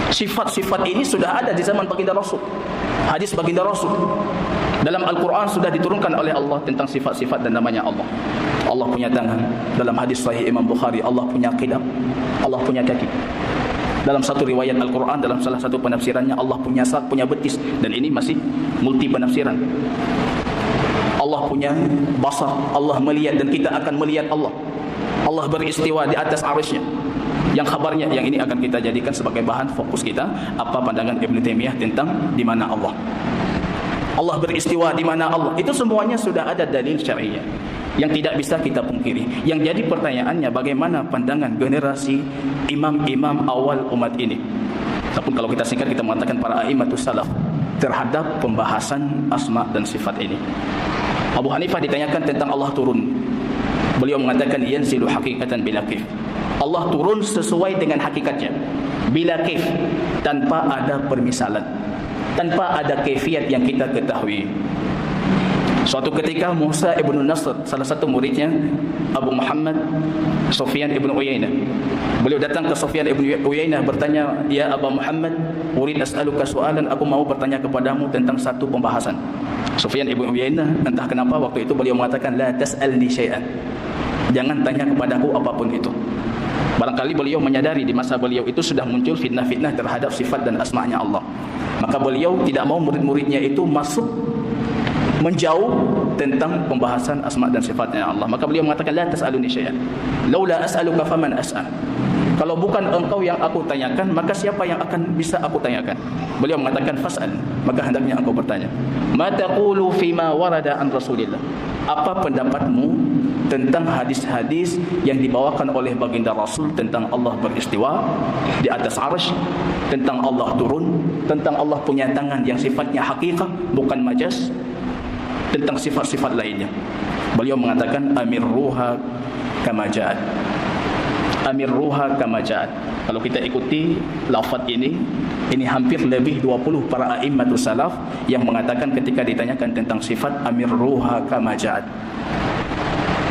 Sifat-sifat ini sudah ada di zaman baginda Rasul. Hadis baginda Rasul. Dalam Al-Quran sudah diturunkan oleh Allah tentang sifat-sifat dan namanya Allah. Allah punya tangan. Dalam hadis sahih Imam Bukhari, Allah punya qidam, Allah punya kaki. Dalam satu riwayat Al-Quran, dalam salah satu penafsirannya, Allah punya sak, punya betis. Dan ini masih multi penafsiran. Allah punya basar, Allah melihat dan kita akan melihat Allah. Allah beristiwa di atas arsy-Nya. Yang kabarnya yang ini akan kita jadikan sebagai bahan fokus kita, apa pandangan Ibnu Taimiyah tentang di mana Allah. Allah beristiwa di mana Allah. Itu semuanya sudah ada dalil syar'inya yang tidak bisa kita pungkiri. Yang jadi pertanyaannya, bagaimana pandangan generasi imam-imam awal umat ini? Ataupun kalau kita singkat, kita mengatakan para a'immatus salaf terhadap pembahasan asma dan sifat ini. Abu Hanifah ditanyakan tentang Allah turun. Beliau mengatakan yanzilu haqiqatan bila kaif. Allah turun sesuai dengan hakikatnya, bila kaif, tanpa ada permisalan, tanpa ada kaifiat yang kita ketahui. Suatu ketika Musa ibn Nasr, salah satu muridnya Abu Muhammad Sufyan ibn Uyainah, beliau datang ke Sufyan ibn Uyainah bertanya, "Ya Abu Muhammad, urid as'aluka soalan, aku mau bertanya kepadamu tentang satu pembahasan." Sufyan ibn Uyainah, entah kenapa waktu itu beliau mengatakan, "La tas'alni syai'an." Jangan tanya kepadaku apapun itu. Barangkali beliau menyadari di masa beliau itu sudah muncul fitnah-fitnah terhadap sifat dan asma'nya Allah. Maka beliau tidak mau murid-muridnya itu masuk menjauh tentang pembahasan asma' dan sifatnya Allah. Maka beliau mengatakan, "La tas'aluni syai'an. Laula as'aluka faman as'al." Kalau bukan engkau yang aku tanyakan, maka siapa yang akan bisa aku tanyakan? Beliau mengatakan, "Fas'al." Maka hendaknya engkau bertanya. "Ma taqulu fima warada an Rasulillah." Apa pendapatmu tentang hadis-hadis yang dibawakan oleh baginda Rasul tentang Allah beristiwa di atas arsy, tentang Allah turun, tentang Allah punya tangan yang sifatnya hakikah bukan majas, tentang sifat-sifat lainnya? Beliau mengatakan, "Amirruha kama ja'at." Amirruha kama ja'at. Kalau kita ikuti lafaz ini hampir lebih 20 para a'immatus salaf yang mengatakan ketika ditanyakan tentang sifat, amirruha kama ja'at.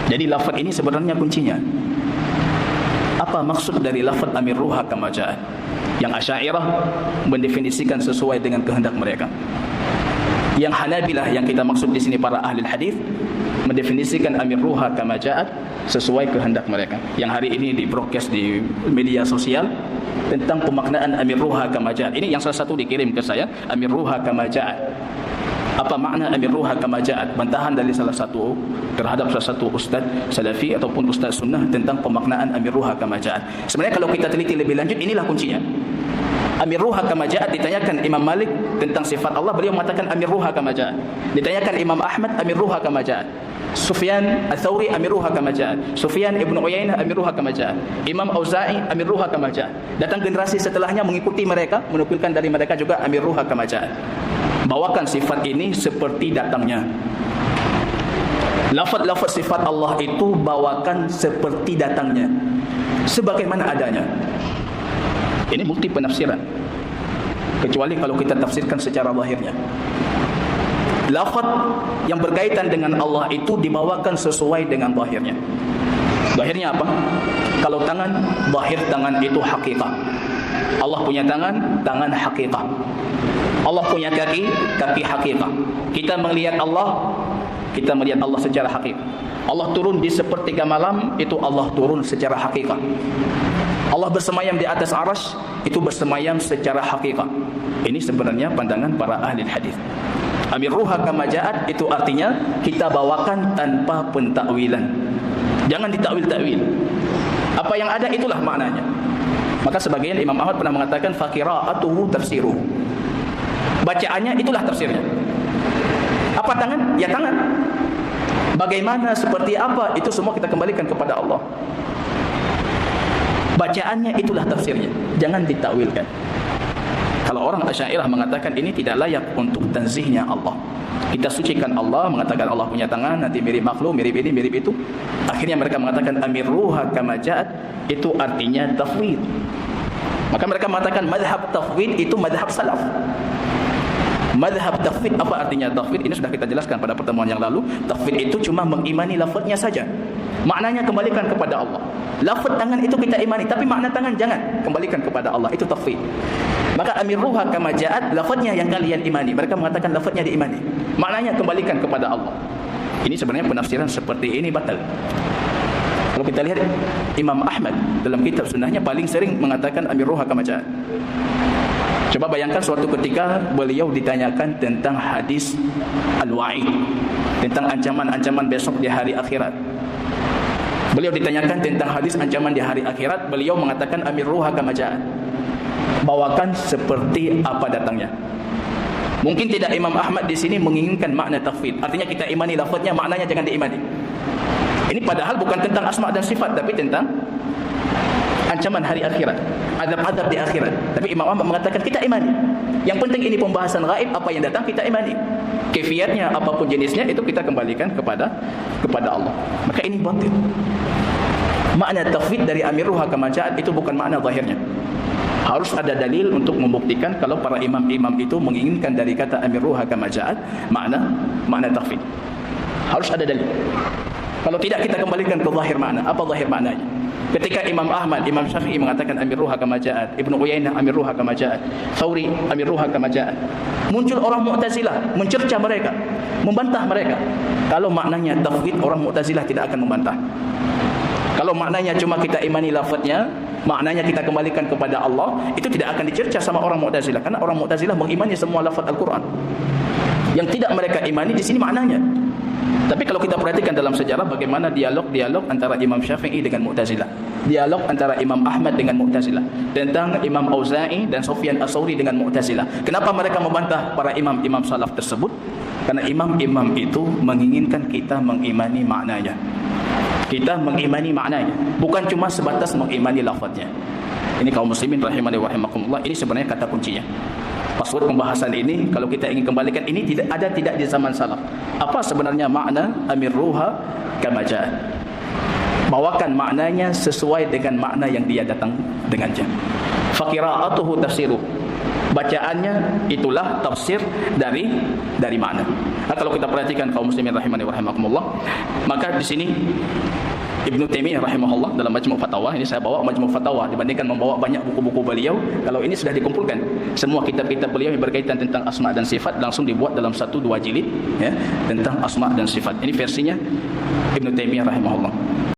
Jadi lafaz ini sebenarnya kuncinya. Apa maksud dari lafaz amirruha kama ja'at? Yang Asy'ariyah mendefinisikan sesuai dengan kehendak mereka. Yang Hanabilah yang kita maksud di sini para ahli hadis mendefinisikan amirruha kama ja'at sesuai kehendak mereka. Yang hari ini di broadcast di media sosial tentang pemaknaan amirruha kama ja'at. Ini yang salah satu dikirim ke saya, amirruha kama ja'at. Apa makna amirruha kama ja'at? Bantahan dari salah satu terhadap salah satu ustaz salafi ataupun ustaz sunnah tentang pemaknaan amirruha kama ja'at. Sebenarnya kalau kita teliti lebih lanjut, inilah kuncinya. Amirruha kama ja'at, ditanyakan Imam Malik tentang sifat Allah, beliau mengatakan amirruha kama ja'at. Ditanyakan Imam Ahmad, amirruha kama ja'at. Sufyan Ats-Tsauri, amirruha kama ja'at. Sufyan ibn Uyainah, amirruha kama ja'at. Imam Auza'i, amirruha kama ja'at. Datang generasi setelahnya mengikuti mereka, menukilkan dari mereka juga amirruha kama ja'at. Bawakan sifat ini seperti datangnya. Lafaz-lafaz sifat Allah itu bawakan seperti datangnya, sebagaimana adanya. Ini multi penafsiran, kecuali kalau kita tafsirkan secara zahirnya. Lafaz yang berkaitan dengan Allah itu dibawakan sesuai dengan zahirnya. Zahirnya apa? Kalau tangan, zahir tangan itu hakikah. Allah punya tangan, tangan hakikah. Allah punya kaki, kaki hakikah. Kita melihat Allah, kita melihat Allah secara hakikah. Allah turun di sepertiga malam, itu Allah turun secara hakikah. Allah bersemayam di atas arsy, itu bersemayam secara hakikah. Ini sebenarnya pandangan para ahli hadis. Amirruha kama ja'at itu artinya kita bawakan tanpa pentakwilan. Jangan ditakwil-takwil. Apa yang ada itulah maknanya. Maka sebagian Imam Ahmad pernah mengatakan faqira'atuhu tafsiruhu. Bacaannya itulah tafsirnya. Apa tangan? Ya tangan. Bagaimana, seperti apa, itu semua kita kembalikan kepada Allah. Bacaannya itulah tafsirnya. Jangan ditakwilkan. Kalau orang Asy'ariyah mengatakan ini tidak layak untuk tanzihnya Allah, kita sucikan Allah, mengatakan Allah punya tangan, nanti mirip makhluk, mirip ini, mirip itu. Akhirnya mereka mengatakan amirruha kama ja'at, itu artinya tafwid. Maka mereka mengatakan madhab tafwid itu madhab salaf. Mazhab tafwid, apa artinya tafwid? Ini sudah kita jelaskan pada pertemuan yang lalu. Tafwid itu cuma mengimani lafaznya saja. Maknanya kembalikan kepada Allah. Lafaz tangan itu kita imani, tapi makna tangan jangan, kembalikan kepada Allah. Itu tafwid. Maka amiruha kama ja'at, lafaznya yang kalian imani. Mereka mengatakan lafaznya diimani, maknanya kembalikan kepada Allah. Ini sebenarnya penafsiran seperti ini batal. Kalau kita lihat Imam Ahmad dalam kitab sunnahnya paling sering mengatakan amiruha kama ja'at. Coba bayangkan suatu ketika beliau ditanyakan tentang hadis al-wa'id, tentang ancaman-ancaman besok di hari akhirat. Beliau ditanyakan tentang hadis ancaman di hari akhirat, beliau mengatakan amiruha kama ja'at. Bawakan seperti apa datangnya. Mungkin tidak Imam Ahmad di sini menginginkan makna tafwid. Artinya kita imani lafaznya, maknanya jangan diimani. Ini padahal bukan tentang asma dan sifat, tapi tentang ancaman hari akhirat, azab-azab di akhirat. Tapi Imam Ahmad mengatakan kita imani. Yang penting ini pembahasan gaib, apa yang datang kita imani. Kefiatnya apapun jenisnya itu kita kembalikan kepada Allah. Maka ini batil. Makna tafwid dari amiruha kama ja'at itu bukan makna zahirnya. Harus ada dalil untuk membuktikan kalau para imam-imam itu menginginkan dari kata amiruha kama ja'at makna tafwid. Harus ada dalil. Kalau tidak kita kembalikan ke zahir makna. Apa zahir maknanya? Ketika Imam Ahmad, Imam Syafi'i mengatakan amirruha kama ja'at, Ibnu Uyainah amirruha kama ja'at, Thawri amirruha kama ja'at, muncul orang Mu'tazilah mencerca mereka, membantah mereka. Kalau maknanya tafwid, orang Mu'tazilah tidak akan membantah. Kalau maknanya cuma kita imani lafaznya, maknanya kita kembalikan kepada Allah, itu tidak akan dicerca sama orang Mu'tazilah, karena orang Mu'tazilah mengimani semua lafaz Al-Quran. Yang tidak mereka imani di sini maknanya. Tapi kalau kita perhatikan dalam sejarah bagaimana dialog antara Imam Syafi'i dengan Mu'tazilah, dialog antara Imam Ahmad dengan Mu'tazilah, tentang Imam Auza'i dan Sufyan Ats-Tsauri dengan Mu'tazilah. Kenapa mereka membantah para imam-imam salaf tersebut? Karena imam-imam itu menginginkan kita mengimani maknanya. Kita mengimani maknanya, bukan cuma sebatas mengimani lafaznya. Ini kaum muslimin rahimani wa rahimakumullah, ini sebenarnya kata kuncinya. Password pembahasan ini, kalau kita ingin kembalikan, ini tidak di zaman salaf. Apa sebenarnya makna amirruha kama ja'at? Bawakan maknanya sesuai dengan makna yang dia datang dengannya. Faqira'atuhu tafsiruh. Bacaannya itulah tafsir dari makna. Nah, kalau kita perhatikan kaum muslimin rahimani wa rahimakumullah, maka di sini Ibnu Taimiyah rahimahullah dalam Majmu' Fatawa, ini saya bawa Majmu' Fatawa dibandingkan membawa banyak buku-buku beliau. Kalau ini sudah dikumpulkan semua kitab-kitab beliau yang berkaitan tentang asma dan sifat, langsung dibuat dalam 1-2 jilid ya, tentang asma dan sifat. Ini versinya Ibnu Taimiyah rahimahullah.